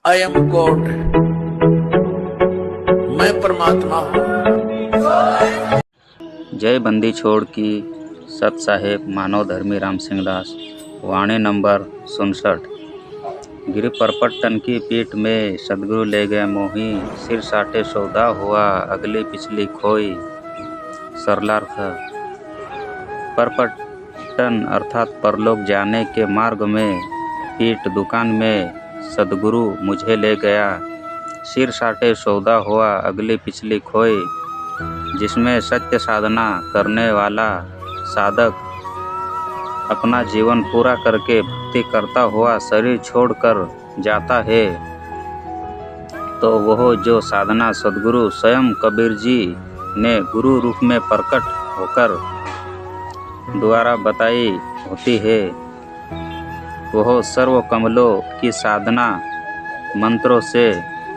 I am God, मैं परमात्मा हूँ। जय बंदी छोड़ की सत साहेब मानव धर्मी राम सिंह दास। वाणी नंबर 67। गिर परपट तन की पीठ में सदगुरु ले गए मोही, सिर साटे सौदा हुआ अगली पिछली खोई। सरलार्थ। परपटन अर्थात परलोक जाने के मार्ग में पीठ दुकान में सदगुरु मुझे ले गया, सिर साटे सौदा हुआ अगली पिछली खोई। जिसमें सत्य साधना करने वाला साधक अपना जीवन पूरा करके भक्ति करता हुआ शरीर छोड़कर जाता है, तो वह जो साधना सदगुरु स्वयं कबीर जी ने गुरु रूप में प्रकट होकर द्वारा बताई होती है, वह सर्व कमलों की साधना मंत्रों से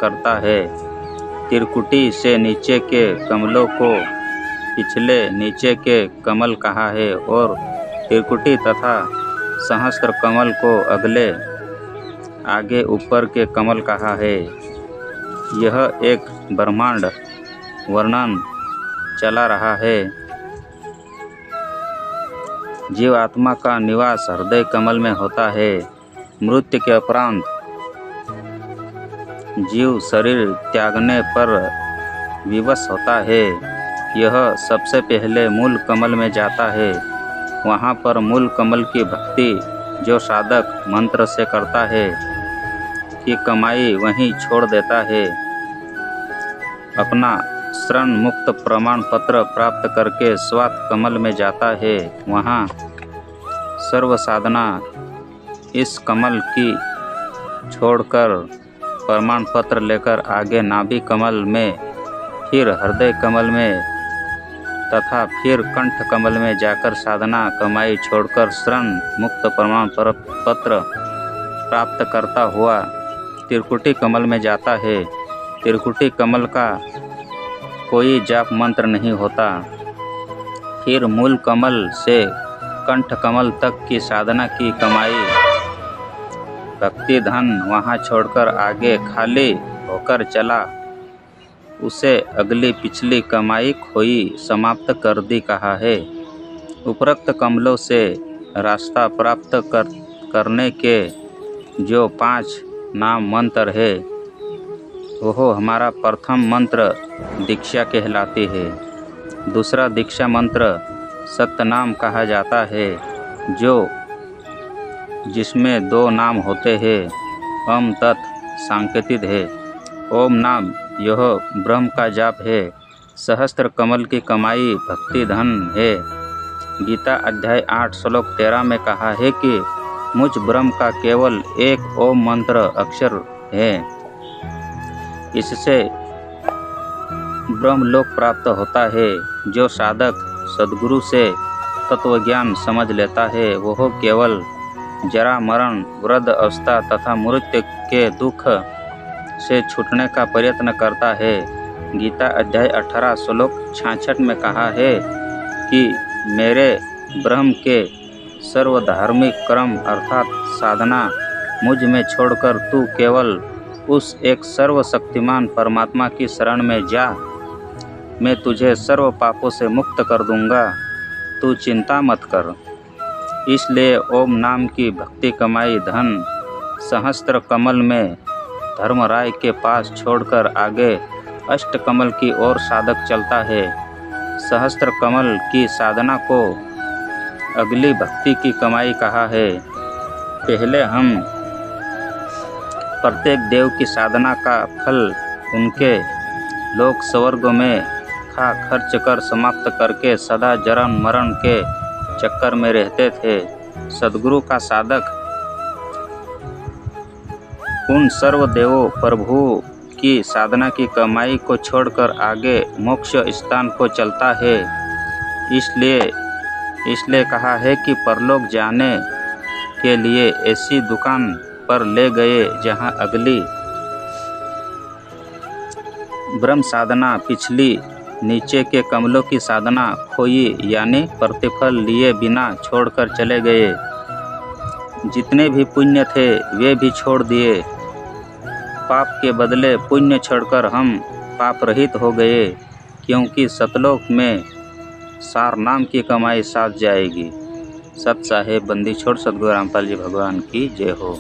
करता है। त्रिकुटी से नीचे के कमलों को पिछले नीचे के कमल कहा है और त्रिकुटी तथा सहस्त्र कमल को अगले आगे ऊपर के कमल कहा है। यह एक ब्रह्मांड वर्णन चला रहा है। जीव आत्मा का निवास हृदय कमल में होता है। मृत्यु के उपरांत जीव शरीर त्यागने पर विवश होता है। यह सबसे पहले मूल कमल में जाता है। वहाँ पर मूल कमल की भक्ति जो साधक मंत्र से करता है कि कमाई वहीं छोड़ देता है। अपना शरण मुक्त प्रमाण पत्र प्राप्त करके स्वात कमल में जाता है। वहाँ सर्व साधना इस कमल की छोड़कर प्रमाण पत्र लेकर आगे नाभि कमल में, फिर हृदय कमल में तथा फिर कंठ कमल में जाकर साधना कमाई छोड़कर शरण मुक्त प्रमाण पत्र प्राप्त करता हुआ त्रिकुटी कमल में जाता है। त्रिकुटी कमल का कोई जाप मंत्र नहीं होता। फिर मूल कमल से कंठ कमल तक की साधना की कमाई भक्ति धन वहाँ छोड़कर आगे खाली होकर चला, उसे अगली पिछली कमाई खोई समाप्त कर दी कहा है। उपरोक्त कमलों से रास्ता प्राप्त करने के जो 5 नाम मंत्र है, वह हमारा प्रथम मंत्र दीक्षा कहलाती है। दूसरा दीक्षा मंत्र सतनाम कहा जाता है, जिसमें 2 नाम होते हैं। ओम तत् सांकेतिक है। ओम नाम यह ब्रह्म का जाप है। सहस्त्र कमल की कमाई भक्ति धन है। गीता अध्याय 8 श्लोक 13 में कहा है कि मुझ ब्रह्म का केवल एक ओम मंत्र अक्षर है, इससे ब्रह्मलोक प्राप्त होता है। जो साधक सद्गुरु से तत्वज्ञान समझ लेता है, वह केवल जरा मरण वृद्ध अवस्था तथा मृत्यु के दुख से छूटने का प्रयत्न करता है। गीता अध्याय 18 श्लोक 66 में कहा है कि मेरे ब्रह्म के सर्वधार्मिक क्रम अर्थात साधना मुझ में छोड़कर तू केवल उस एक सर्वशक्तिमान परमात्मा की शरण में जा, मैं तुझे सर्व पापों से मुक्त कर दूंगा, तू चिंता मत कर। इसलिए ओम नाम की भक्ति कमाई धन सहस्त्र कमल में धर्मराय के पास छोड़कर आगे अष्ट कमल की ओर साधक चलता है। सहस्त्र कमल की साधना को अगली भक्ति की कमाई कहा है। पहले हम प्रत्येक देव की साधना का फल उनके लोक स्वर्ग में खा खर्च कर समाप्त करके सदा जन्म मरण के चक्कर में रहते थे। सद्गुरु का साधक उन सर्व देवों प्रभु की साधना की कमाई को छोड़कर आगे मोक्ष स्थान को चलता है। इसलिए कहा है कि परलोक जाने के लिए ऐसी दुकान पर ले गए जहां अगली ब्रह्म साधना पिछली नीचे के कमलों की साधना खोई, यानी प्रतिफल लिए बिना छोड़कर चले गए। जितने भी पुण्य थे वे भी छोड़ दिए। पाप के बदले पुण्य छोड़कर हम पाप रहित हो गए, क्योंकि सतलोक में सार नाम की कमाई साथ जाएगी। सत साहेब बंदी छोड़ सतगुरु रामपाल जी भगवान की जय हो।